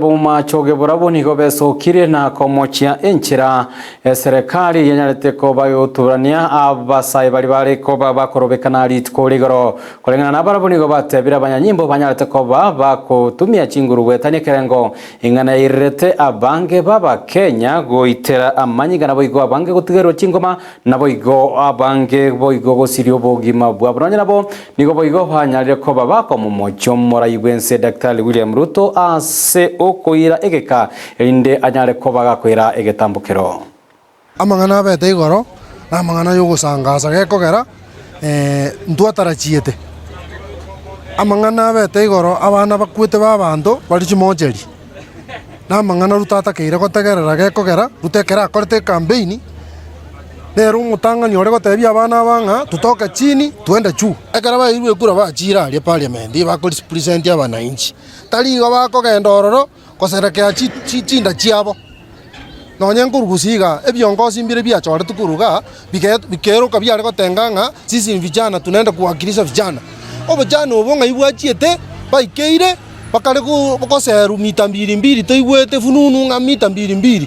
Buma choge burabu niko besokire na komochia enchira serikali yenyarete ko bayoturania abasai bari ko bakorobekana ritko ligoro kolengana na barabu niko batebira banyanyimbo banyarete ko bakotumia chinguru wetani kerengo ingana irete abange baba Kenya goitera amanyigana boigo abange gutigero chingoma na boigo abange boigo gosirio bogima bwabranya nabo niko boigo banyarete ko babako mumocho mora igwense Dr. William Ruto ase okoira egeka inde anyare ko bagakwira egetambukero amangana bete igoro na amangana yogusangaza gekogera ntwatarachiete amangana bete igoro abana bakwete babandu bari chimojeri na amangana rutatakeire gotegerera gekogera rutekera akorete campaign nero umutangani ore gotebia abana banga tutoke chini tuende juu ekara bairwe kura bachira ali parliament bakoli present abana inchi taligo bakogenda ororo koserekea chinda chiabo nonye ngurugusiga ebiongozi mbire biachore tukuruga bikero kabyare gotenganga sisi vijana tunaenda kuwakilisha vijana obujana obonga ibwachiete baikeire bakare kukoseru mita 2 toigwete fununu nga mita 2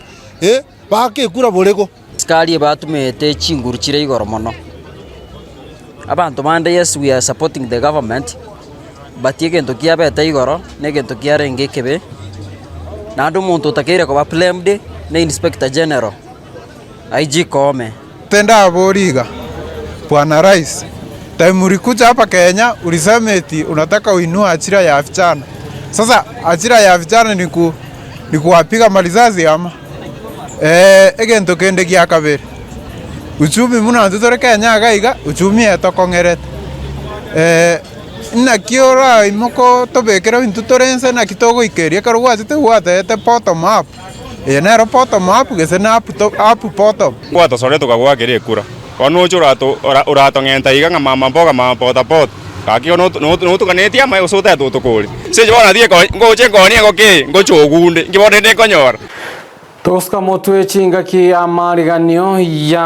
bake kura borego skali batumete chinguru chire igoro mono abantu mande yes we are supporting the government but yegento kiabete igoro negento kiarenge kebe nando muntu takire ko baplemde na inspector general IG Kome tenda aboriga bwana Rais taimurikuja hapa Kenya ulisemeti unataka uinua ajira ya vijana. Sasa ajira ya vijana ni kuwapiga malizazi ama egento kende kia kabere uchumi muna tutore Kenya gaiga uchumi etokongeret na kiora imoko tobekera intutorense na kitogo ikeria karugwa zite bottom up nero bottom up gese na up bottom kwa sore tukagwa kire kura ono urato ngenta iga mama mboga mama pota pot kaki no tukanetia mai usote tukuri se jona die ngoche ngonia goke ngochogunde ngibone ne konyora Toska motu echinga ki amariganio ya